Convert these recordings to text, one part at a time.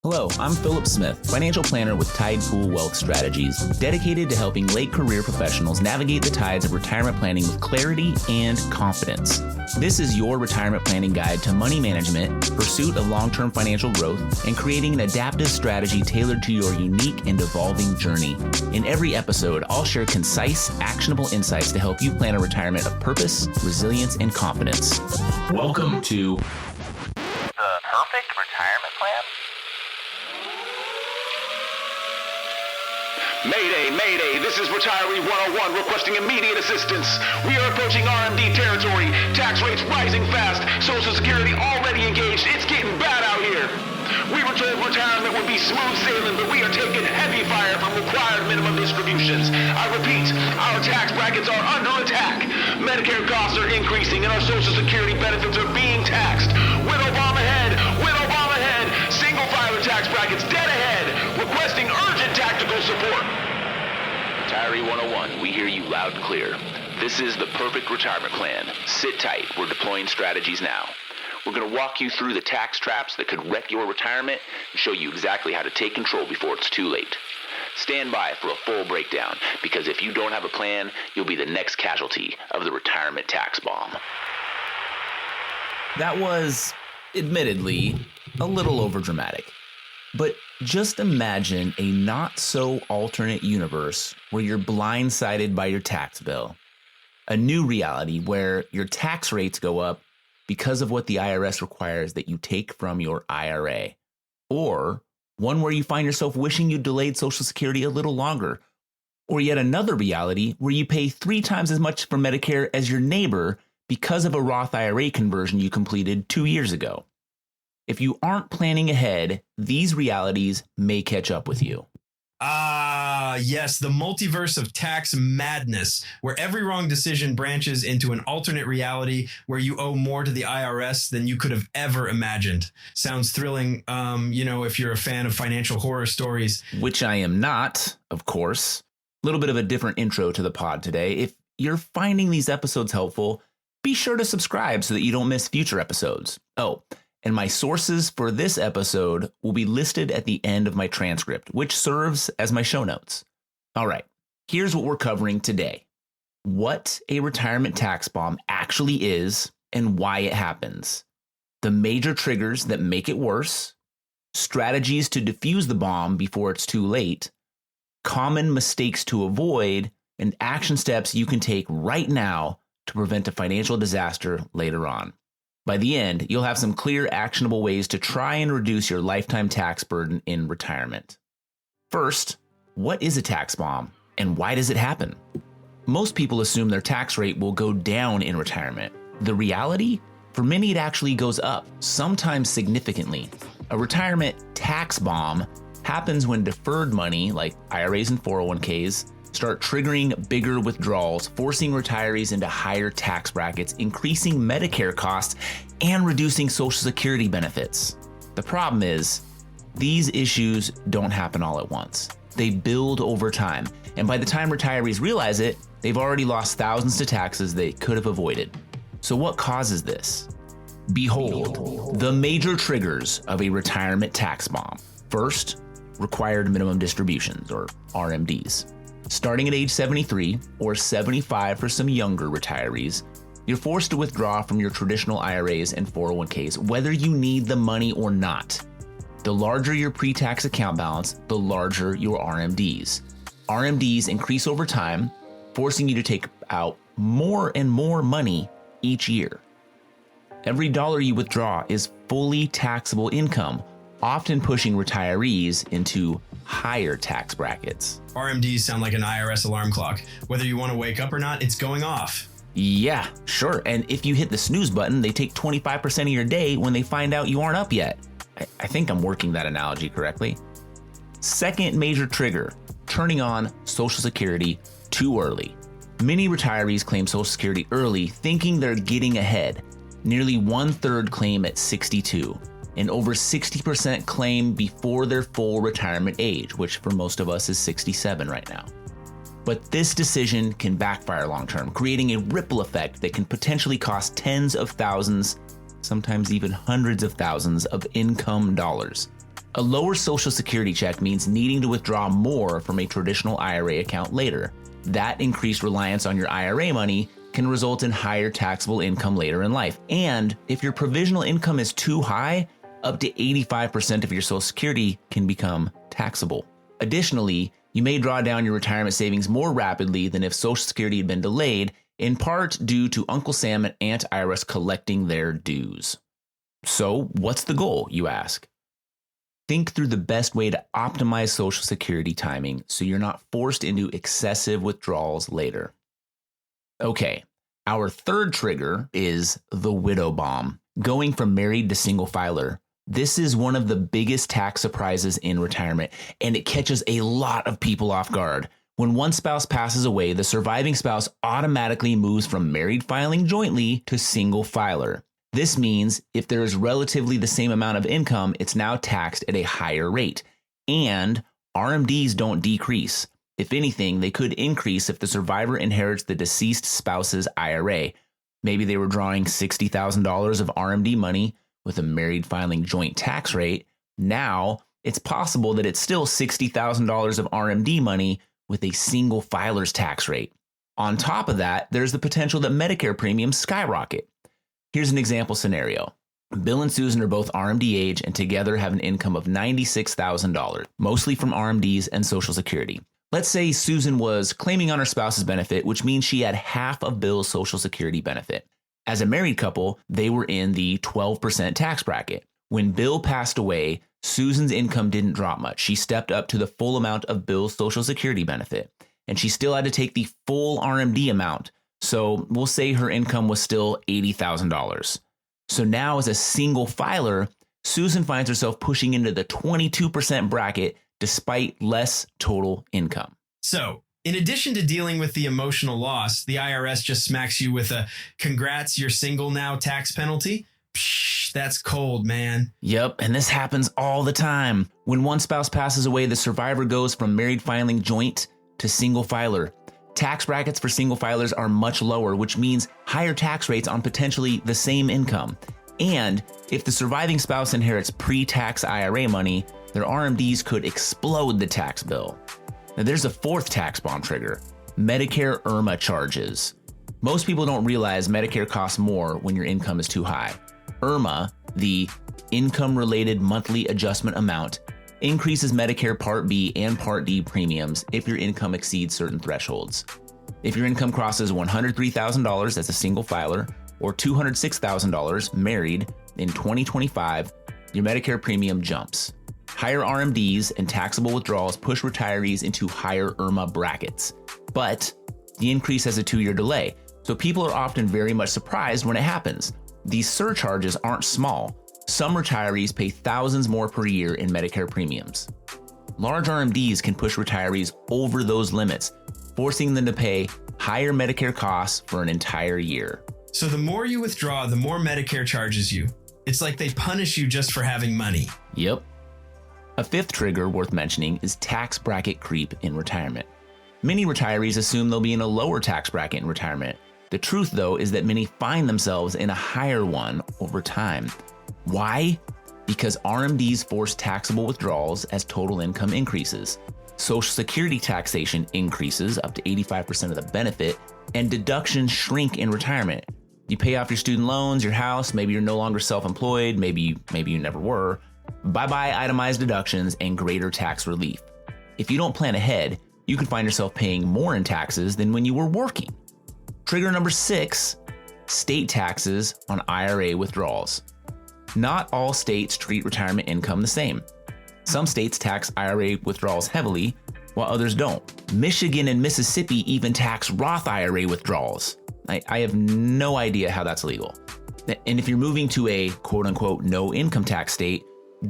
Hello, I'm Phillip Smith, financial planner with Tide Pool Wealth Strategies, dedicated to helping late career professionals navigate the tides of retirement planning with clarity and confidence. This is your retirement planning guide to money management, pursuit of long-term financial growth, and creating an adaptive strategy tailored to your unique and evolving journey. In every episode, I'll share concise, actionable insights to help you plan a retirement of purpose, resilience, and confidence. Welcome to The Perfect Retirement Plan? Mayday, Mayday, this is Retiree 101 requesting immediate assistance. We are approaching RMD territory. Tax rates rising fast. Social Security already engaged. It's getting bad out here. We were told retirement would be smooth sailing, but we are taking heavy fire from required minimum distributions. I repeat, our tax brackets are under attack. Medicare costs are increasing and our Social Security benefits are being taxed. With Obama head, single filer tax brackets dead ahead. Requesting urgent tactical support. Retiree 101, we hear you loud and clear. This is the perfect retirement plan. Sit tight, we're deploying strategies now. We're going to walk you through the tax traps that could wreck your retirement and show you exactly how to take control before it's too late. Stand by for a full breakdown, because if you don't have a plan, you'll be the next casualty of the retirement tax bomb. That was, admittedly, a little overdramatic. But just imagine a not-so-alternate universe where you're blindsided by your tax bill. A new reality where your tax rates go up because of what the IRS requires that you take from your IRA. Or one where you find yourself wishing you delayed Social Security a little longer. Or yet another reality where you pay 3 times as much for Medicare as your neighbor because of a Roth IRA conversion you completed 2 years ago. If you aren't planning ahead, these realities may catch up with you. Yes, the multiverse of tax madness, where every wrong decision branches into an alternate reality where you owe more to the IRS than you could have ever imagined. Sounds thrilling, if you're a fan of financial horror stories. Which I am not, of course. A little bit of a different intro to the pod today. If you're finding these episodes helpful, be sure to subscribe so that you don't miss future episodes. Oh, and my sources for this episode will be listed at the end of my transcript, which serves as my show notes. All right, here's what we're covering today. What a retirement tax bomb actually is and why it happens. The major triggers that make it worse. Strategies to defuse the bomb before it's too late. Common mistakes to avoid, and action steps you can take right now to prevent a financial disaster later on. By the end, you'll have some clear, actionable ways to try and reduce your lifetime tax burden in retirement. First, what is a tax bomb and why does it happen? Most people assume their tax rate will go down in retirement. The reality? For many, it actually goes up, sometimes significantly. A retirement tax bomb happens when deferred money, like IRAs and 401ks, start triggering bigger withdrawals, forcing retirees into higher tax brackets, increasing Medicare costs, and reducing Social Security benefits. The problem is, these issues don't happen all at once. They build over time, and by the time retirees realize it, they've already lost thousands to taxes they could have avoided. So what causes this? Behold, the major triggers of a retirement tax bomb. First, required minimum distributions, or RMDs. Starting at age 73 or 75 for some younger retirees, you're forced to withdraw from your traditional IRAs and 401ks, whether you need the money or not. The larger your pre-tax account balance, the larger your RMDs. RMDs increase over time, forcing you to take out more and more money each year. Every dollar you withdraw is fully taxable income, often pushing retirees into higher tax brackets. RMDs sound like an IRS alarm clock. Whether you want to wake up or not, it's going off. Yeah, sure. And if you hit the snooze button, they take 25% of your day when they find out you aren't up yet. I think I'm working that analogy correctly. Second major trigger, turning on Social Security too early. Many retirees claim Social Security early, thinking they're getting ahead. Nearly 1/3 claim at 62. And over 60% claim before their full retirement age, which for most of us is 67 right now. But this decision can backfire long-term, creating a ripple effect that can potentially cost tens of thousands, sometimes even hundreds of thousands of income dollars. A lower Social Security check means needing to withdraw more from a traditional IRA account later. That increased reliance on your IRA money can result in higher taxable income later in life. And if your provisional income is too high, up to 85% of your Social Security can become taxable. Additionally, you may draw down your retirement savings more rapidly than if Social Security had been delayed, in part due to Uncle Sam and Aunt Iris collecting their dues. So, what's the goal, you ask? Think through the best way to optimize Social Security timing so you're not forced into excessive withdrawals later. Okay, our third trigger is the widow bomb, going from married to single filer. This is one of the biggest tax surprises in retirement, and it catches a lot of people off guard. When one spouse passes away, the surviving spouse automatically moves from married filing jointly to single filer. This means if there is relatively the same amount of income, it's now taxed at a higher rate. And RMDs don't decrease. If anything, they could increase if the survivor inherits the deceased spouse's IRA. Maybe they were drawing $60,000 of RMD money with a married filing joint tax rate. Now, it's possible that it's still $60,000 of RMD money with a single filer's tax rate. On top of that, there's the potential that Medicare premiums skyrocket. Here's an example scenario. Bill and Susan are both RMD age and together have an income of $96,000, mostly from RMDs and Social Security. Let's say Susan was claiming on her spouse's benefit, which means she had half of Bill's Social Security benefit. As a married couple, they were in the 12% tax bracket. When Bill passed away, Susan's income didn't drop much. She stepped up to the full amount of Bill's Social Security benefit, and she still had to take the full RMD amount. So we'll say her income was still $80,000. So now as a single filer, Susan finds herself pushing into the 22% bracket despite less total income. So, in addition to dealing with the emotional loss, the IRS just smacks you with a "congrats, you're single now" tax penalty. Psh, that's cold, man. Yep, and this happens all the time. When one spouse passes away, the survivor goes from married filing joint to single filer. Tax brackets for single filers are much lower, which means higher tax rates on potentially the same income. And if the surviving spouse inherits pre-tax IRA money, their RMDs could explode the tax bill. Now there's a fourth tax bomb trigger, Medicare IRMAA charges. Most people don't realize Medicare costs more when your income is too high. IRMAA, the income-related monthly adjustment amount, increases Medicare Part B and Part D premiums if your income exceeds certain thresholds. If your income crosses $103,000 as a single filer or $206,000 married in 2025, your Medicare premium jumps. Higher RMDs and taxable withdrawals push retirees into higher IRMAA brackets, but the increase has a 2-year delay, so people are often very much surprised when it happens. These surcharges aren't small. Some retirees pay thousands more per year in Medicare premiums. Large RMDs can push retirees over those limits, forcing them to pay higher Medicare costs for an entire year. So the more you withdraw, the more Medicare charges you. It's like they punish you just for having money. Yep. A fifth trigger worth mentioning is tax bracket creep in retirement. Many retirees assume they'll be in a lower tax bracket in retirement. The truth, though, is that many find themselves in a higher one over time. Why? Because RMDs force taxable withdrawals as total income increases. Social Security taxation increases up to 85% of the benefit, and deductions shrink in retirement. You pay off your student loans, your house, maybe you're no longer self-employed, maybe you never were. Bye-bye itemized deductions and greater tax relief. If you don't plan ahead, you can find yourself paying more in taxes than when you were working. Trigger number 6, state taxes on IRA withdrawals. Not all states treat retirement income the same. Some states tax IRA withdrawals heavily, while others don't. Michigan and Mississippi even tax Roth IRA withdrawals. I have no idea how that's legal. And if you're moving to a quote-unquote no income tax state,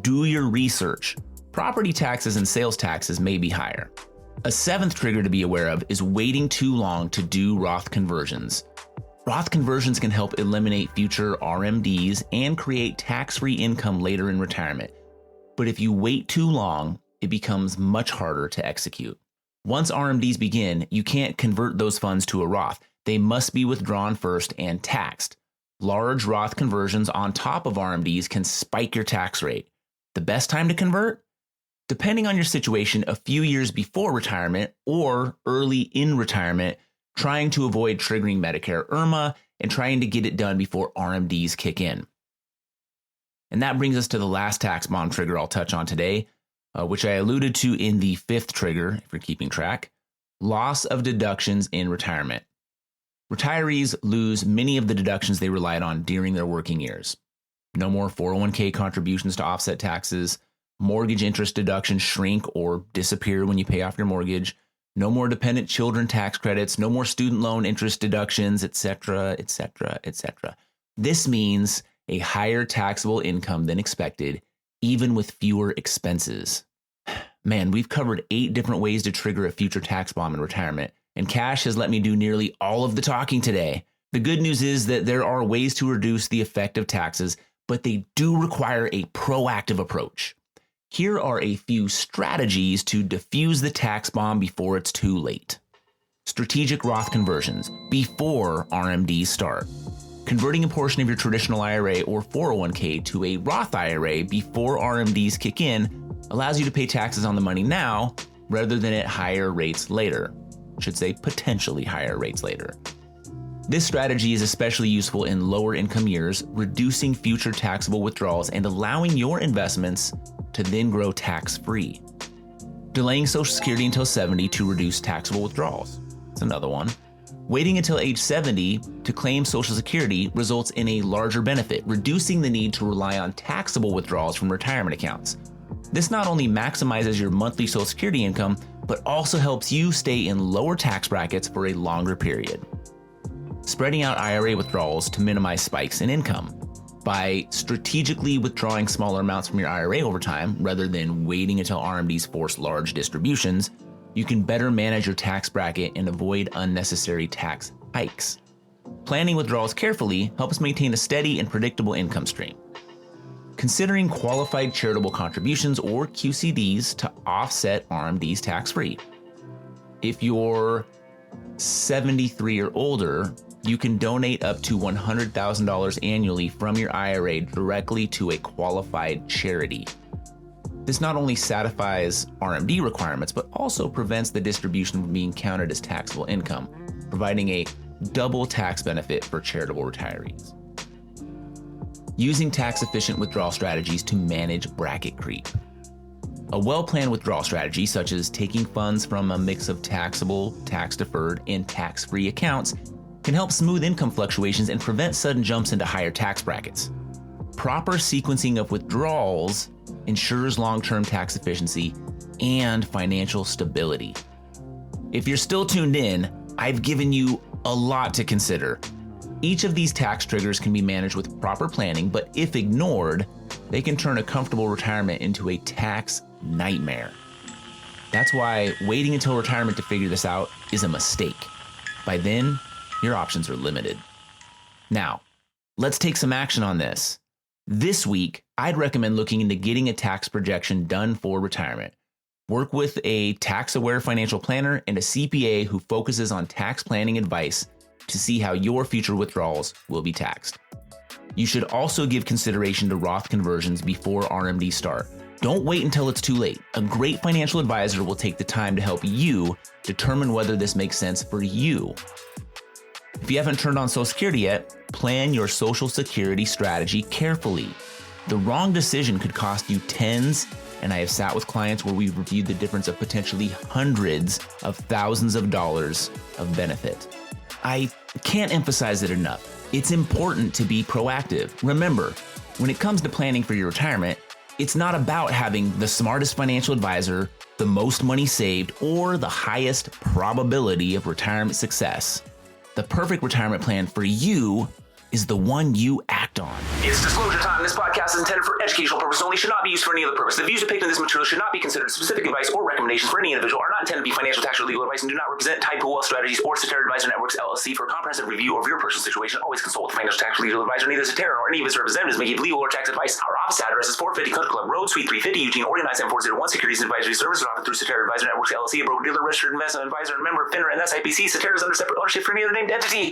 do your research. Property taxes and sales taxes may be higher. A 7th trigger to be aware of is waiting too long to do Roth conversions. Roth conversions can help eliminate future RMDs and create tax-free income later in retirement. But if you wait too long, it becomes much harder to execute. Once RMDs begin, you can't convert those funds to a Roth. They must be withdrawn first and taxed. Large Roth conversions on top of RMDs can spike your tax rate. The best time to convert? Depending on your situation, a few years before retirement or early in retirement, trying to avoid triggering Medicare IRMAA and trying to get it done before RMDs kick in. And that brings us to the last tax bomb trigger I'll touch on today, which I alluded to in the fifth trigger, if you're keeping track, loss of deductions in retirement. Retirees lose many of the deductions they relied on during their working years. No more 401k contributions to offset taxes, mortgage interest deductions shrink or disappear when you pay off your mortgage, no more dependent children tax credits, no more student loan interest deductions, etc., etc., etc. This means a higher taxable income than expected, even with fewer expenses. Man, we've covered 8 different ways to trigger a future tax bomb in retirement, and Cash has let me do nearly all of the talking today. The good news is that there are ways to reduce the effect of taxes, but they do require a proactive approach. Here are a few strategies to diffuse the tax bomb before it's too late. Strategic Roth conversions before RMDs start. Converting a portion of your traditional IRA or 401k to a Roth IRA before RMDs kick in allows you to pay taxes on the money now rather than at higher rates later. I should say potentially higher rates later. This strategy is especially useful in lower income years, reducing future taxable withdrawals and allowing your investments to then grow tax-free. Delaying Social Security until 70 to reduce taxable withdrawals. That's another one. Waiting until age 70 to claim Social Security results in a larger benefit, reducing the need to rely on taxable withdrawals from retirement accounts. This not only maximizes your monthly Social Security income, but also helps you stay in lower tax brackets for a longer period. Spreading out IRA withdrawals to minimize spikes in income. By strategically withdrawing smaller amounts from your IRA over time, rather than waiting until RMDs force large distributions, you can better manage your tax bracket and avoid unnecessary tax hikes. Planning withdrawals carefully helps maintain a steady and predictable income stream. Considering qualified charitable contributions or QCDs to offset RMDs tax-free. If you're 73 or older, you can donate up to $100,000 annually from your IRA directly to a qualified charity. This not only satisfies RMD requirements, but also prevents the distribution from being counted as taxable income, providing a double tax benefit for charitable retirees. Using tax-efficient withdrawal strategies to manage bracket creep. A well-planned withdrawal strategy, such as taking funds from a mix of taxable, tax-deferred, and tax-free accounts, can help smooth income fluctuations and prevent sudden jumps into higher tax brackets. Proper sequencing of withdrawals ensures long-term tax efficiency and financial stability. If you're still tuned in, I've given you a lot to consider. Each of these tax triggers can be managed with proper planning, but if ignored, they can turn a comfortable retirement into a tax nightmare. That's why waiting until retirement to figure this out is a mistake. By then, your options are limited. Now, let's take some action on this. This week, I'd recommend looking into getting a tax projection done for retirement. Work with a tax-aware financial planner and a CPA who focuses on tax planning advice to see how your future withdrawals will be taxed. You should also give consideration to Roth conversions before RMDs start. Don't wait until it's too late. A great financial advisor will take the time to help you determine whether this makes sense for you. If you haven't turned on Social Security yet, plan your Social Security strategy carefully. The wrong decision could cost you tens, and I have sat with clients where we've reviewed the difference of potentially hundreds of thousands of dollars of benefit. I can't emphasize it enough. It's important to be proactive. Remember, when it comes to planning for your retirement, it's not about having the smartest financial advisor, the most money saved, or the highest probability of retirement success. The perfect retirement plan for you is the one you act on. It's disclosure time. This podcast is intended for educational purposes only, should not be used for any other purpose. The views depicted in this material should not be considered specific advice or recommendations for any individual, are not intended to be financial, tax, or legal advice, and do not represent Tide Pool Wealth Strategies or Cetera Advisor Networks, LLC. For a comprehensive review of your personal situation, always consult with a financial, tax, or legal advisor. Neither Cetera nor any of its representatives may give legal or tax advice. Our office address is 450 Country Club Road, Suite 350, Eugene, Oregon 97401. Securities and advisory services are offered through Cetera Advisor Networks, LLC, a broker-dealer, registered investment advisor, and member of FINRA and SIPC. Cetera is under separate ownership for any other named entity.